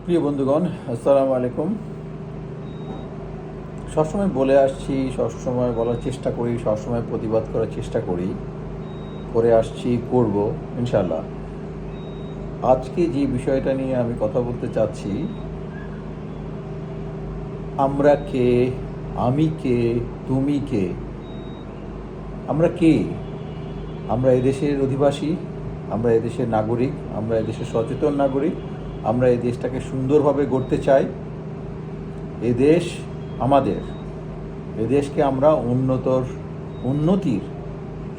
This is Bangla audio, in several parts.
প্রিয় বন্ধুগণ, আসসালামু আলাইকুম। সবসময় বলে আসছি, সবসময় বলার চেষ্টা করি, সবসময় প্রতিবাদ করার চেষ্টা করি, করে আসছি, করব ইনশাল্লাহ। আজকে যে বিষয়টা নিয়ে আমি কথা বলতে চাচ্ছি, আমরা কে, আমি কে, তুমি কে, আমরা কে? আমরা এদেশের অধিবাসী, আমরা এদেশের নাগরিক, আমরা এদেশের সচেতন নাগরিক, আমরা এই দেশটাকে সুন্দরভাবে গড়তে চাই। এদেশ আমাদের, এদেশকে আমরা উন্নতির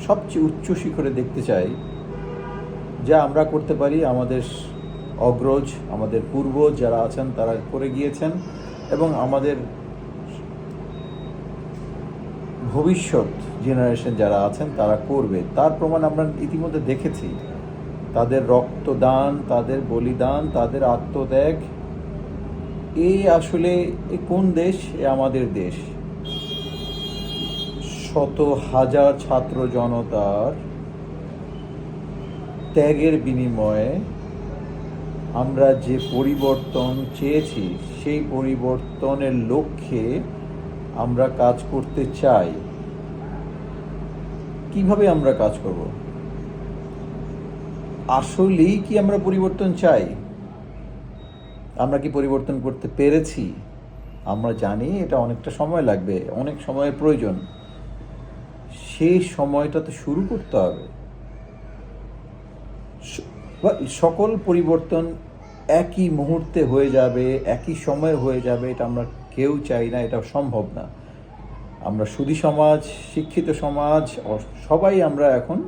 সবচেয়ে উচ্চ শিখরে দেখতে চাই। যা আমরা করতে পারি, আমাদের অগ্রজ, আমাদের পূর্বজ যারা আছেন তারা করে গিয়েছেন, এবং আমাদের ভবিষ্যৎ জেনারেশন যারা আছেন তারা করবে। তার প্রমাণ আমরা ইতিমধ্যে দেখেছি। তাদের রক্তদান, তাদের বলিদান, তাদের আত্মত্যাগ। এই আসলে কোন দেশ? এ আমাদের দেশ। শত হাজার ছাত্র জনতার ত্যাগের বিনিময়ে আমরা যে পরিবর্তন চেয়েছি, সেই পরিবর্তনের লক্ষ্যে আমরা কাজ করতে চাই। কিভাবে আমরা কাজ করব? আসলেই কি আমরা পরিবর্তন চাই? আমরা কি পরিবর্তন করতে পেরেছি? আমরা জানি এটা অনেকটা সময় লাগবে, অনেক সময়ের প্রয়োজন। সেই সময়টা তো শুরু করতে হবে। সকল পরিবর্তন একই মুহূর্তে হয়ে যাবে, একই সময়ে হয়ে যাবে, এটা আমরা কেউ চাই না, এটা সম্ভব না। আমরা সুধী সমাজ, শিক্ষিত সমাজ, সবাই আমরা এখন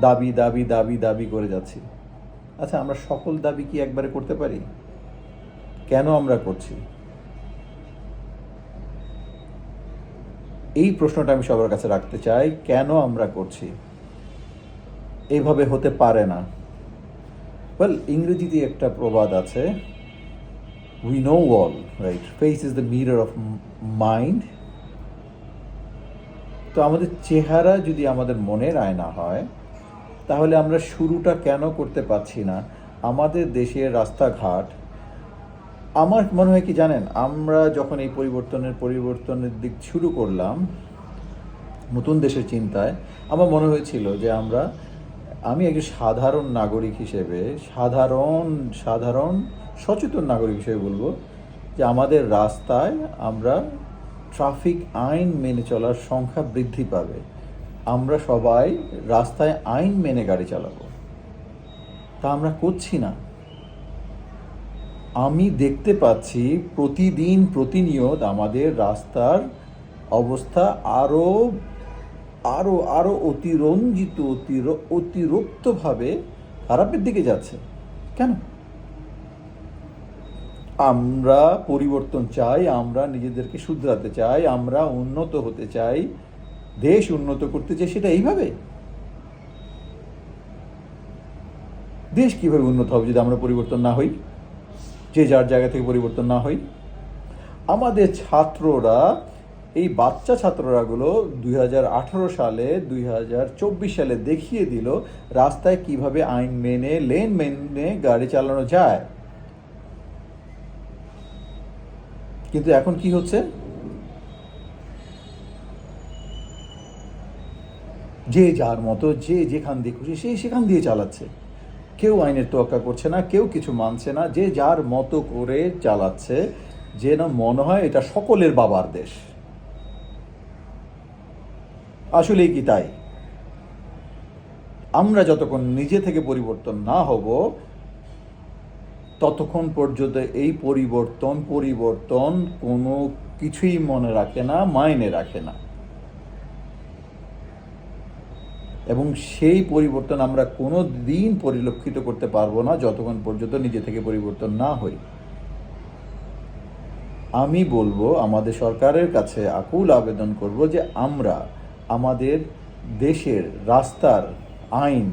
দাবি দাবি দাবি দাবি করে যাচ্ছি। আচ্ছা, আমরা সকল দাবি কি একবারে করতে পারি? কেন আমরা করছি? এই প্রশ্নটা আমি সবার কাছে রাখতে চাই। কেন আমরা করছি? এইভাবে হতে পারে না। ওয়েল, ইংরেজিতে একটা প্রবাদ আছে, we know all, right? Face is the mirror of mind. তো আমাদের চেহারা যদি আমাদের মনের আয়না হয়, তাহলে আমরা শুরুটা কেন করতে পারছি না? আমাদের দেশের রাস্তাঘাট, আমার মনে হয় কি জানেন, আমরা যখন এই পরিবর্তনের দিক শুরু করলাম নতুন দেশের চিন্তায়, আমার মনে হয়েছিল যে আমি একজন সাধারণ নাগরিক হিসেবে, সাধারণ সচেতন নাগরিক হিসেবে বলবো যে আমাদের রাস্তায় আমরা ট্রাফিক আইন মেনে চলার সংখ্যা বৃদ্ধি পাবে। আমরা সবাই রাস্তায় আইন মেনে গাড়ি চালাবো। তা আমরা করছি না। আমি দেখতে পাচ্ছি প্রতিনিয়ত আমাদের রাস্তার অবস্থা আরও আরও আরও অতিরিক্তভাবে খারাপের দিকে যাচ্ছে। কেন? আমরা পরিবর্তন চাই, আমরা নিজেদেরকে শুধরাতে চাই, আমরা উন্নত হতে চাই, দেশ উন্নত করতে চাই। সেটা এইভাবে দেশ কিভাবে উন্নত হবে যদি আমরা পরিবর্তন না হই, যে যার জায়গা থেকে পরিবর্তন না হই? আমাদের ছাত্ররা, এই বাচ্চা ছাত্ররাগুলো 2018 সালে 2024 সালে দেখিয়ে দিল রাস্তায় কিভাবে আইন মেনে, লেন মেনে গাড়ি চালানো যায়। কিন্তু এখন কি হচ্ছে? যে যার মতো, যে যেখান দিয়ে খুশি সেখান দিয়ে চালাচ্ছে। কেউ আইনের তোয়াক্কা করছে না, কেউ কিছু মানছে না, যে যার মতো করে চালাচ্ছে, যে না মনে হয় এটা সকলের বাবার দেশ। আসলেই কি তাই? আমরা যতক্ষণ নিজে থেকে পরিবর্তন না হব, ততক্ষণ পর্যন্ত এই পরিবর্তন কোনো কিছুই মনে রাখে না, মাইনে রাখে না। এবং সেই পরিবর্তন আমরা কোনো দিন পরিলক্ষিত করতে পারবো না যতক্ষণ পর্যন্ত নিজে থেকে পরিবর্তন না হই। আমি বলবো, আমাদের সরকারের কাছে আকুল আবেদন করব যে আমরা আমাদের দেশের রাস্তার আইন,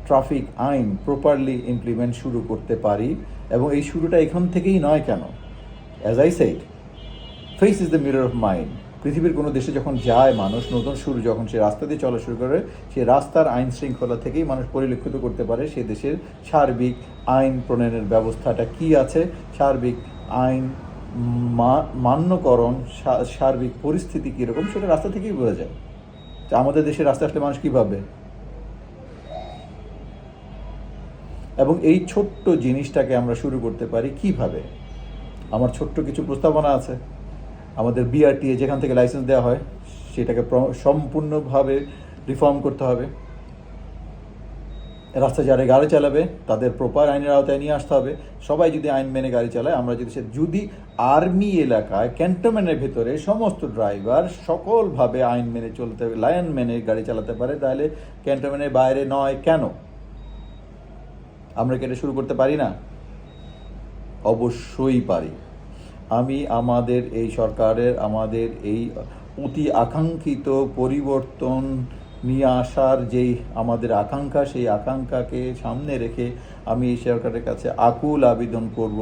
ট্রাফিক আইন প্রপারলি ইমপ্লিমেন্ট শুরু করতে পারি। এবং এই শুরুটা এখান থেকেই নয় কেন? As I said, face is the mirror of mind. পৃথিবীর কোনো দেশে যখন যায় মানুষ, নতুন শুরু যখন সে রাস্তা দিয়ে চলা শুরু করে, সে রাস্তার আইন শৃঙ্খলা থেকেই মানুষ পরিলক্ষিত করতে পারে সে দেশের সার্বিক আইন প্রণয়নের ব্যবস্থাটা কি আছে, সার্বিক আইন মান্যকরণ, সার্বিক পরিস্থিতি কীরকম, সেটা রাস্তা থেকেই বোঝা যায়। আমাদের দেশের রাস্তা আসলে মানুষ কী ভাববে। এবং এই ছোট্ট জিনিসটাকে আমরা শুরু করতে পারি কিভাবে। আমার ছোট্ট কিছু প্রস্তাবনা আছে। আমাদের বিআরটিএ যেখান থেকে লাইসেন্স দেওয়া হয় সেটাকে সম্পূর্ণভাবে রিফর্ম করতে হবে। রাস্তা যারা গাড়ি চালাবে তাদের প্রপার আইনের আওতায় নিয়ে আসতে হবে। সবাই যদি আইন মেনে গাড়ি চালায়, আমরা যদি আর্মি এলাকায় ক্যান্টনমেন্টের ভেতরে সমস্ত ড্রাইভার সকলভাবে আইন মেনে চলতে, লাইন মেনে গাড়ি চালাতে পারে, তাহলে ক্যান্টনমেন্টের বাইরে নয় কেন? আমরা কি এটা শুরু করতে পারি না? অবশ্যই পারি। আমি আমাদের এই সরকারের, আমাদের এই অতি আকাঙ্ক্ষিত পরিবর্তন নিয়ে আসার যেই আমাদের আকাঙ্ক্ষা, সেই আকাঙ্ক্ষাকে সামনে রেখে আমি এই সরকারের কাছে আকুল আবেদন করব,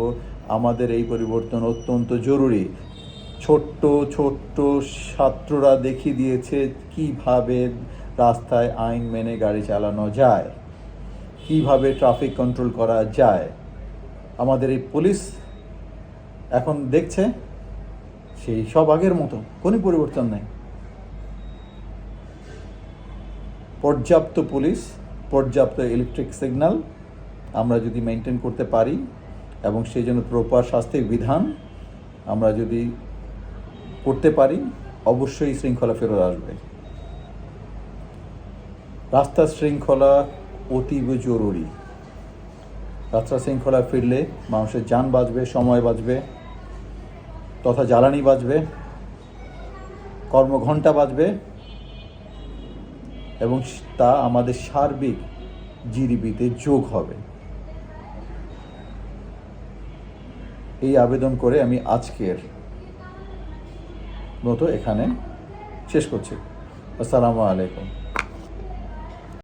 আমাদের এই পরিবর্তন অত্যন্ত জরুরি। ছোট্ট ছোট্ট ছাত্ররা দেখিয়ে দিয়েছে কিভাবে রাস্তায় আইন মেনে গাড়ি চালানো যায়, কিভাবে ট্রাফিক কন্ট্রোল করা যায়। আমাদের এই পুলিশ এখন দেখছে সেই সব আগের মতো, কোনো পরিবর্তন নেই। পর্যাপ্ত পুলিশ, পর্যাপ্ত ইলেকট্রিক সিগন্যাল আমরা যদি মেনটেন করতে পারি এবং সেই জন্য প্রপার শাস্তির বিধান আমরা যদি করতে পারি, অবশ্যই শৃঙ্খলা ফেরত আসবে। রাস্তার শৃঙ্খলা অতীব জরুরি। রাস্তা শৃঙ্খলা ফিরলে মানুষের যান বাঁচবে, সময় বাঁচবে, তথা জ্বালানি বাঁচবে, কর্মঘণ্টা বাঁচবে এবং তা আমাদের সার্বিক জিডিপিতে যোগ হবে। এই আবেদন করে আমি আজকের মতো এখানে শেষ করছি। আসসালামু আলাইকুম।